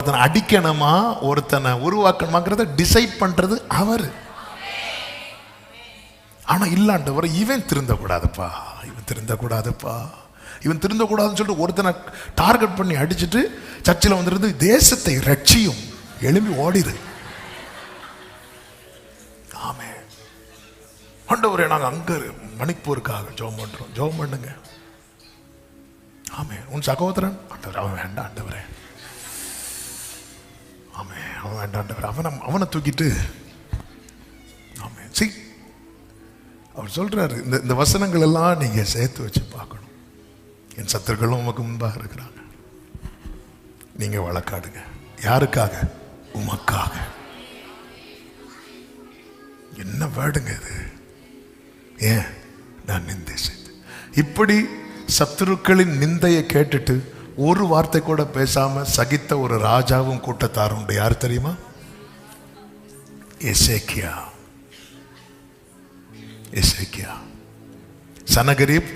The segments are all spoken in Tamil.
ஒருத்தனை அடிக்கணுமா ஒருத்தனை உருவாக்கணுமாங்கிறத டிசைட் பண்றது அவரு. ஆனா இல்லாண்டவர் இவன் திருந்தக்கூடாதுப்பா, இவன் திருந்தக்கூடாதுப்பா, இவன் திருந்தக்கூடாதுன்னு சொல்லிட்டு ஒருத்தனை டார்கெட் பண்ணி அடிச்சுட்டு சர்ச்சில் வந்துருந்து தேசத்தை ரட்சியும் எழும்பி ஓடிடு. ஆமே ஆண்டவரே, நாங்க அங்க மணிப்பூருக்காக ஜெபம் பண்றோம், ஜெபம் பண்ணுங்க. ஆமே உன் சகோதரன் ஆண்டவர் அவன் வேண்டாம் ஆண்டவரே, ஆமே அவன் வேண்டாம் ஆண்டவர், அவனை தூக்கிட்டு ஆமே. சரி அவர் சொல்றாரு, இந்த வசனங்கள் எல்லாம் நீங்க சேர்த்து வச்சு பார்க்கணும். என் சத்துருக்களும் உமக்கு முன்பாக இருக்கிறாங்க, நீங்க வழக்காடுங்க. யாருக்காக? உமக்காக. என்ன வேடுங்க இது? ஏன் நான் நிந்தை செய்து இப்படி சத்துருக்களின் நிந்தையை கேட்டுட்டு ஒரு வார்த்தை கூட பேசாம சகித்த ஒரு ராஜாவும் கூட்டத்தாரும் உண்டு. யார் தெரியுமா? எசேக்கியா. எசேக்கியா சனகரீப்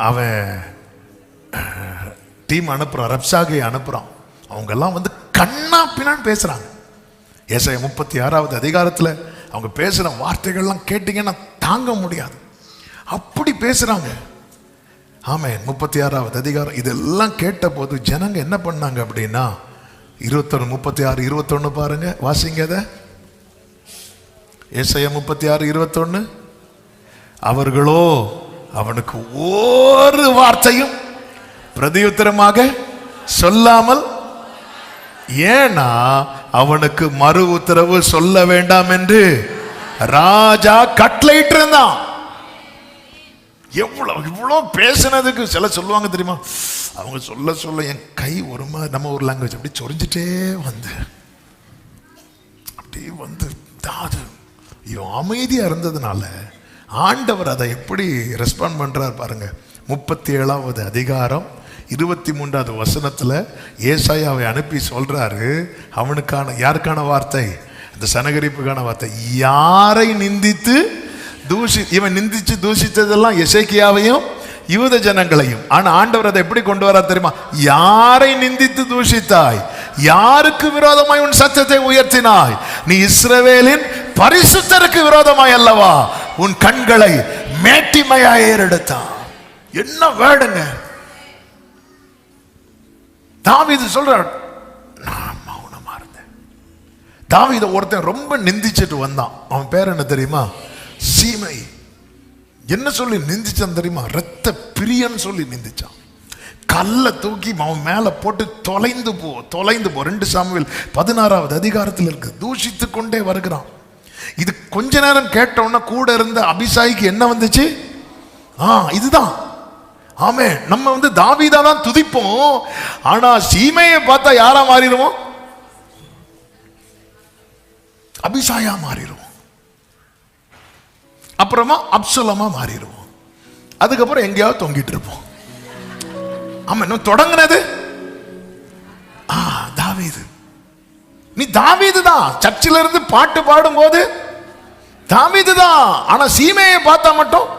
அவன் டீம் அனுப்புறான், ரப்சாகை அனுப்புறான். அவங்க எல்லாம் வந்து கண்ணா பின்னான்னு பேசுறாங்க. ஏசாயா 36வது அதிகாரத்துல அவங்க பேசுற வார்த்தைகள்லாம் கேட்டீங்கன்னா தாங்க முடியாது, அப்படி பேசுறாங்க. ஆமென். 36வது அதிகாரம் இதெல்லாம் கேட்ட போது ஜனங்க என்ன பண்ணாங்க அப்படின்னா 21, 36, 21 பாருங்க, வாசிங்க அத. ஏசாயா 36, 21. அவர்களோ அவனுக்கு ஒரு வார்த்தையும் பிரதியுத்தரமாக சொல்லாமல், ஏனா அவனுக்கு மறு உத்தரவு சொல்ல வேண்டாம் என்று ராஜா கட்டளையிட்டு இருந்தான். இவ்வளவு பேசினதுக்கு சில சொல்லுவாங்க தெரியுமா, அவங்க சொல்ல சொல்ல என் கை ஒரு மாதிரி நம்ம ஒரு லாங்குவேஜ் அப்படி சொரிஞ்சிட்டே வந்து அப்படி வந்து இவன் அமைதியா இருந்ததுனால ஆண்டவர் அதை எப்படி ரெஸ்பாண்ட் பண்றார் பாருங்க. 37வது அதிகாரம் 23வது வசனத்துல ஏசாயாவை அனுப்பி சொல்றாரு, அவனுக்கான யாருக்கான வார்த்தை? அந்த சனகரிப்புக்கான வார்த்தை. யாரை நிந்தித்து இவன் நிந்திச்சு தூஷித்ததெல்லாம் எசேக்கியாவையும் யூத ஜனங்களையும். ஆனா ஆண்டவர் அதை எப்படி கொண்டு வர தெரியுமா? யாரை நிந்தித்து தூஷித்தாய், யாருக்கு விரோதமாய் உன் சத்தத்தை உயர்த்தினாய், நீ இஸ்ரவேலின் பரிசுத்தருக்கு விரோதமாய் அல்லவா உன் கண்களை மேட்டிமையாய் ஏறெடுத்தான். என்ன வேடுங்க! தாவீது சொல்றார், நான் மௌனமா இருந்தேன். தாவீதை ஒருத்தன் ரொம்ப நிந்திச்சுட்டு வந்தான். அவன் பேர் என்ன தெரியுமா? சீமை. என்ன சொல்லி நிந்திச்சான் தெரியுமா? ரத்த பிரியன் சொல்லி நிந்திச்சான். கல்ல தூக்கி அவன் மேல போட்டு தொலைந்து போ 2 சாமுவேல் 16வது அதிகாரத்தில் இருக்கு. தூஷித்து கொண்டே வருகிறான். இது கொஞ்ச நேரம் கேட்டோன்னா கூட இருந்த அபிசாய்க்கு என்ன வந்துச்சு? இதுதான். ஆமே, நம்ம வந்து தாவீதா தான் துதிப்போம், ஆனா சீமையை பார்த்தா யாரா மாறிடுவோம்? அபிசாயா மாறிடுவோம். அப்புறமா அப்சலமா மாறிடுவோம். அதுக்கப்புறம் எங்கேயாவது தொங்கிட்டு இருப்போம். ஆமா, இன்னும் தொடங்கினது தாவீது. நீ தாவீது தான். சர்ச்சில் இருந்து பாட்டு பாடும் போது தாவீது தான். ஆனா சீமையை பார்த்தா மட்டும்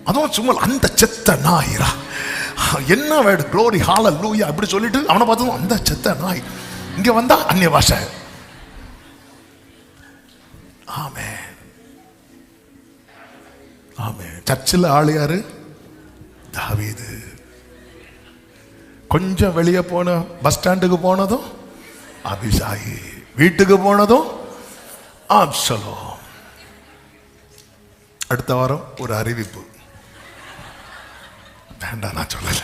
அதுவும் சும்மா அந்த செத்த நாயிரா என்ன வேடு க்ளோரி ஹalleluya அப்படி சொல்லிட்டு அவனை பார்த்ததும் அந்த செத்த நாய். இங்க வந்தா அந்நிய பாஷை. ஆமென், ஆமென். சர்ச்சில் ஆளு யாரு? தாவீது. கொஞ்சம் வெளியே போன பஸ் ஸ்டாண்டுக்கு போனதும் அபிசாயி, வீட்டுக்கு போனதும் அப்சலோம். அடுத்த வாரம் ஒரு அறிவிப்பு வேண்டாம், நான் சொல்லல.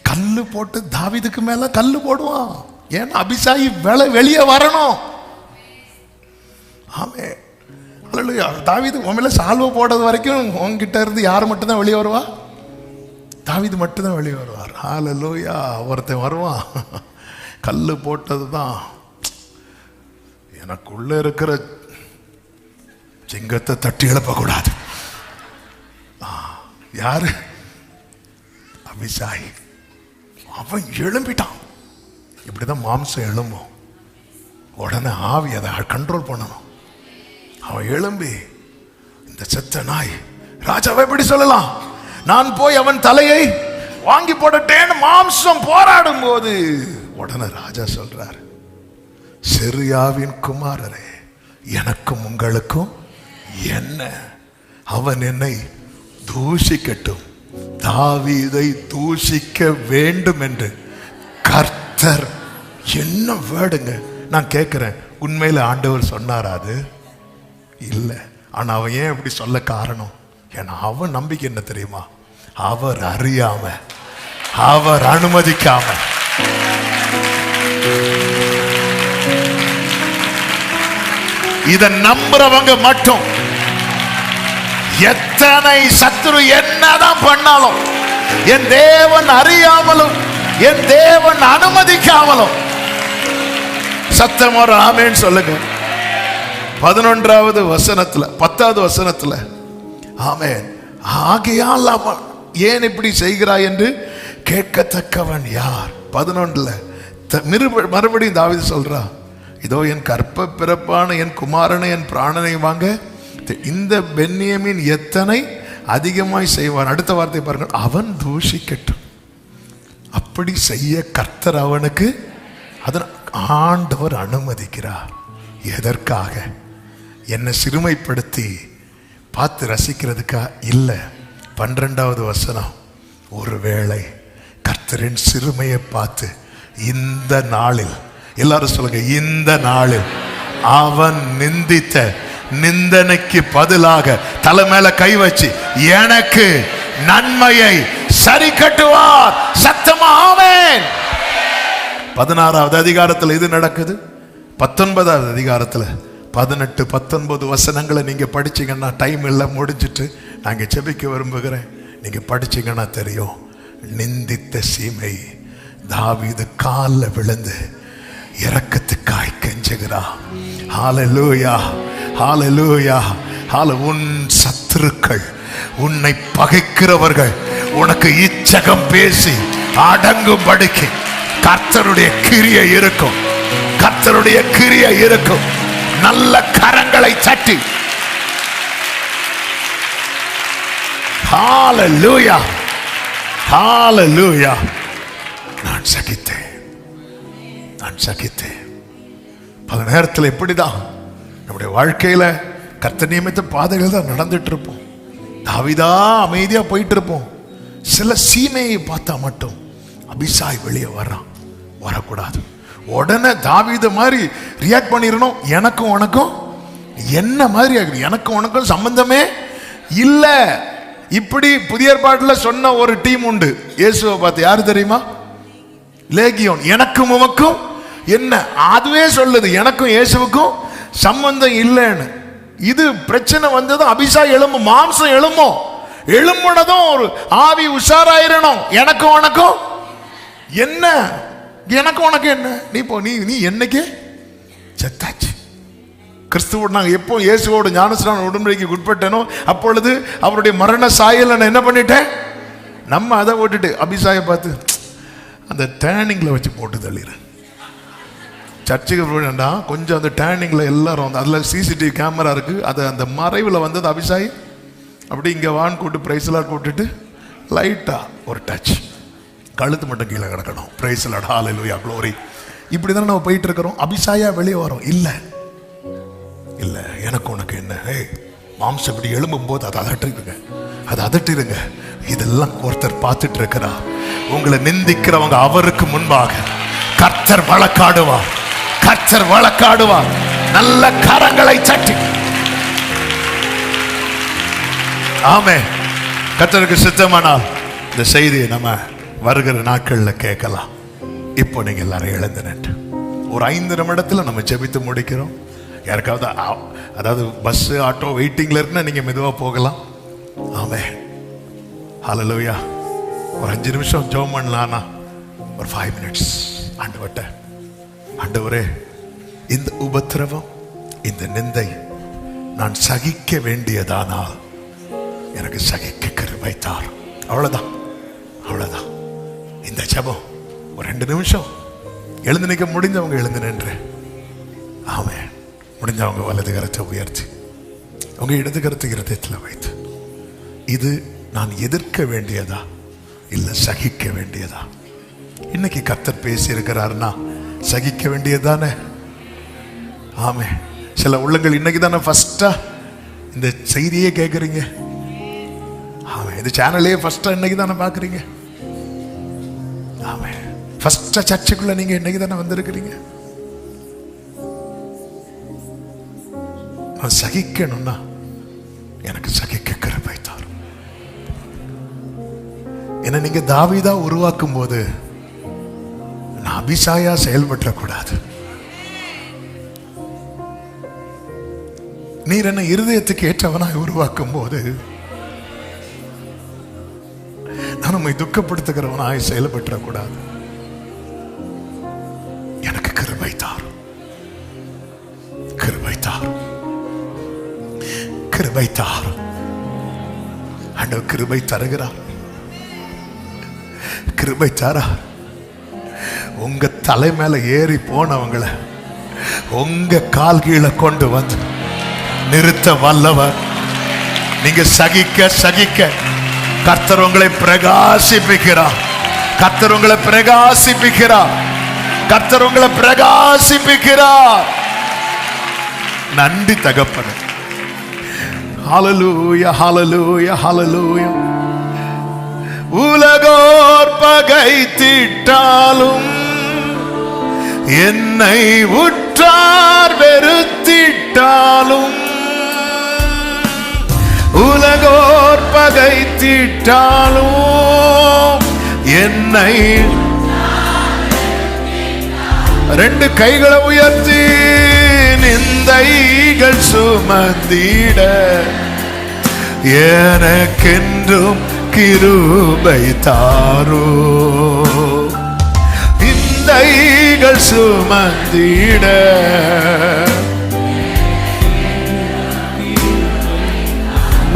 கல்லு போட்டு தாவீதுக்கு மேல கல்லு போடுவான். ஏன்னா அபிசாயி வெளியே வரணும். ஆமே, தாவீது உண்மையில சால்வை போடுறது வரைக்கும் உங்ககிட்ட இருந்து யார் மட்டும்தான் வெளியே வருவா? தாவீது மட்டும்தான் வெளியே வருவார். ஹல்லேலூயா. ஒருத்தன் வருவான், கல்லு போட்டது தான் எனக்குள்ள இருக்கிற சிங்கத்தை தட்டி எழுப்பக்கூடாது. யாரு? அபிசாயி. அவன் எழும்பிட்டான். இப்படிதான் மாம்சம் எழும்பும். உடனே ஆவி அதை கண்ட்ரோல் பண்ணணும். அவன் எழும்பி இந்த செத்த நாய் ராஜாவை எப்படி சொல்லலாம்? நான் போய் அவன் தலையை வாங்கி போடட்டேன்னு மாம்சம் போராடும் போது உடனே ராஜா சொல்றார், சிரியாவின் குமாரரே, எனக்கும் உங்களுக்கும் என்ன? அவன் என்னை தூஷிக்கட்டும், தாவீதை தூஷிக்க வேண்டும் என்று கர்த்தர். என்ன வேடுங்க! நான் கேட்கிறேன், உண்மையில ஆண்டவர் சொன்னாரா? அது இல்லை. ஆனா அவன் ஏன் இப்படி சொல்ல காரணம்? ஏன்னா அவன் நம்பிக்கை என்ன தெரியுமா? அவர் அறியாம, அவர் அனுமதிக்காம. இத நம்புறவங்க மட்டும் எத்தனை சத்துரு என்னதான் பண்ணாலும், என் தேவன் அறியாமலும் என் தேவன் அனுமதிக்காமலும். சத்தம் ஒரு ஆமென் சொல்லுங்க. 11வது வசனத்துல 10வது வசனத்துல ஆமென். ஆகையால் அவன் ஏன் இப்படி செய்கிறாய் என்று கேட்கத்தக்கவன் யார்? 11ல மறுபடியும் தாவீது சொல்றா, இதோ என் கற்ப பிறப்பான என் குமாரனை என் பிராணனை வாங்க இந்த பென்யமீன் எத்தனை அதிகமாய் செய்வான். அடுத்த வார்த்தை பாருங்கள், அவன் தூஷிக்கட்டும். அப்படி செய்ய கர்த்தர் அவனுக்கு அதன் ஆண்டவர் அனுமதிக்கிறார். எதற்காக? என்னை சிறுமைப்படுத்தி பார்த்து ரசிக்கிறதுக்கா? இல்லை. 12வது வசனம், ஒருவேளை கர்த்தரின் சிறுமையை பார்த்து இந்த நாளில், எல்லாரும் சொல்லுங்க, இந்த நாளில் அவன் நிந்தித்த நிந்தனைக்கு பதிலாக தலை மேல கை வச்சு எனக்கு நன்மையை சரி கட்டுவார். சத்தமா ஆமென். 16வது அதிகாரத்தில் இது நடக்குது. 19வது அதிகாரத்தில் 18, 19 வசனங்களை நீங்க படிச்சீங்கன்னா, டைம் இல்லை, முடிஞ்சிட்டு நாங்க செபிக்க விரும்புகிறேன். நீங்க படிச்சீங்கன்னா தெரியும். நிந்தித்த சீமை தாவீது காலில் விழுந்து இரக்கத்துக்காய் கெஞ்சுகிறான். ஹல்லேலூயா, ஹல்லேலூயா, ஹல்லேலூயா. உன் சத்துருக்கள், உன்னை பகைக்கிறவர்கள் உனக்கு இச்சகம் பேசி அடங்கும்படிக்கு கர்த்தருடைய கிரியை இருக்கும். கர்த்தருடைய கிரியை இருக்கும். நல்ல கரங்களை தட்டி ஹல்லேலூயா, ஹல்லேலூயா. நான் சகித்தேன், நான் சகித்தேன். பல நேரத்தில் இப்படிதான் நம்முடைய வாழ்க்கையில கர்த்தர் நியமித்த பாதைகள் தான் நடந்துட்டு இருப்போம். தாவீதா அமைதியா போயிட்டு இருப்போம். சில சீமையை பார்த்தா மட்டும் அபிசாய் வெளியே வர்றான். வரக்கூடாது. உடனே தாவீது மாதிரி ரியாக்ட் பண்ணிடணும். எனக்கும் உனக்கும் என்ன மாதிரி ஆகுது? எனக்கும் உனக்கும் சம்பந்தமே இல்லை. இப்படி புதிய ஏற்பாட்டில் சொன்ன ஒரு டீம் உண்டு. இயேசுவை பார்த்து, யாரு தெரியுமா? லேகியோன். எனக்கும் உமக்கும் என்ன? அதுவே சொல்லுது எனக்கும் இயேசுவுக்கும் சம்பந்தம் இல்லைன்னு. இது பிரச்சனை வந்ததும் அபிஷாய் எழும்பும், மாம்சம் எழும்பும். எழும்புனதும் ஒரு ஆவி உஷாராயிரணும். எனக்கும் உனக்கும் என்ன? எனக்கு உனக்கு என்ன? நீ போ, நீ என்னைக்கே செத்தாச்சு. கிறிஸ்துவோடு நாங்கள் எப்போ இயேசுவோட ஞானஸ்நான உடன்படிக்கைக்கு உட்பட்டனோ அப்பொழுது அவருடைய மரண சாயல் நான் என்ன பண்ணிட்டேன்? நம்ம அதை விட்டுட்டு அபிஷாயை பார்த்து அந்த டேர்னிங்கில் வச்சு போட்டு தள்ளிடு. சர்ச்சுக்கு போயிடா கொஞ்சம் அந்த டேர்னிங்கில் எல்லாரும் அதில் சிசிடிவி கேமரா இருக்குது. அது அந்த மறைவில் வந்தது அபிஷாய் அப்படி இங்கே வான் கூட்டு பிரைஸ்லாம் கூட்டுட்டு லைட்டாக ஒரு டச், கழுத்து மட்டும் கீழே கிடக்கணும். பிரைஸ் லார்ட், ஹல்லேலூயா, க்ளோரி. இப்படி தானே நம்ம போயிட்டு இருக்கிறோம். அபிஷாயா வெளியே வரோம். இல்லை இல்லை, எனக்கு உனக்கு என்ன? மாம்சம் இப்படி எழும்பும் போது அதை அதட்டிருங்க, அதை அதட்டிருங்க. இதெல்லாம் ஒருத்தர் பார்த்துட்டு இருக்கிறா. உங்களை நிந்திக்கிறவங்க அவருக்கு முன்பாக கர்த்தர் வழக்காடுவார். கர்த்தர் வழக்காடுவார். நல்ல கரங்களை தட்டி ஆமென். கர்த்தருக்கு சித்தமானால் இந்த செய்தியை நம்ம வருகிற நாட்களில் கேட்கலாம். இப்போ நீங்க எல்லாரும் எழுந்து நின்று ஒரு 5 நிமிடத்தில் நம்ம ஜெபித்து முடிக்கிறோம். யாருக்காவது அதாவது பஸ் ஆட்டோ வெயிட்டிங்ல இருக்குன்னா நீங்க மெதுவாக போகலாம். ஆமென், ஹல்லேலூயா. ஒரு 5 நிமிஷம் ஜெபம் பண்ணலாம்னா ஒரு 5 minutes ஆண்டவர்ட்ட, ஆண்டவரே இந்த உபத்திரவம், இந்த நிந்தை நான் சகிக்க வேண்டியதானால் எனக்கு சகிக்க கிருபை தார். அவ்வளவுதான், அவ்வளவுதான். இந்த ஜெபம் ஒரு 2 நிமிஷம். எழுந்து நிற்க முடிஞ்சவங்க எழுந்து நின்று ஆமென். முடிஞ்சவங்க வலது கரத்தை உயர்த்தி உங்க இடது கரத்தை இருதயத்தில் வைத்து, இது நான் எதிர்க்க வேண்டியதா இல்ல சகிக்க வேண்டியதா? இன்னைக்கு கர்த்தர் பேசி இருக்கிறார்னா சகிக்க வேண்டியதுதானே? ஆமே. சில உள்ளங்கள் இன்னைக்கு தானே ஃபர்ஸ்டா இந்த செய்தியே கேட்குறீங்க. ஆமே. இந்த சேனலே ஃபர்ஸ்டா இன்னைக்கு தானே பார்க்குறீங்க. ஆமே. ஃபர்ஸ்டா சர்ச்சுக்குள்ள நீங்க இன்னைக்கு தானே வந்திருக்கிறீங்க. நான் சகிக்கணும்னா எனக்கு சகிக்க கிருபை தாரும். என்ன நீங்க தாவீதா உருவாக்கும் போது நான் அபிசாயா செயல்பட்ட கூடாது. நீர் என்ன இருதயத்துக்கு ஏற்றவனாய் உருவாக்கும் போது நான் உம்மை துக்கப்படுத்துகிறவனாய் செயல்பட்ட கூடாது. எனக்கு கிருபை தாரும், கிருபை தாரும், கிருபை தாரும். ஆண்டவர் கிருபை தருகிறார், கிருபை தாரார். உங்க தலை மேல ஏறி போனவங்களை உங்க கால் கீழே கொண்டு வந்து நிறுத்த வல்லவர். நீங்க சகிக்க சகிக்க கர்த்தர் உங்களை பிரகாசிப்பிக்கிறார். கர்த்தர் உங்களை பிரகாசிப்பிக்கிறார். கர்த்தர் உங்களை பிரகாசிப்பிக்கிறார். நன்றி தகப்பனே. ஹல்லேலூயா, ஹல்லேலூயா, ஹல்லேலூயா. உலகோர் பகை திட்டாலும் என்னை உற்றார் வெறுத்திட்டாலும், உலகோர் பகை திட்டாலும் என்னை, ரெண்டு கைகளை உயர்த்தி நிந்தைகள் சுமந்திட எனக்கென்றும் கிருபை தாரோ. நிந்தைகள் சுமந்திட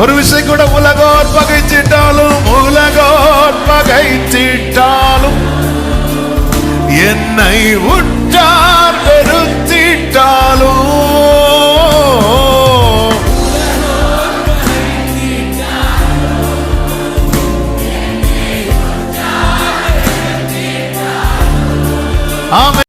ஒரு விஷயம் கூட உலகோர் பகைச்சிட்டாலும், உலகோர் பகைச்சிட்டாலும் என்னை உற்றார்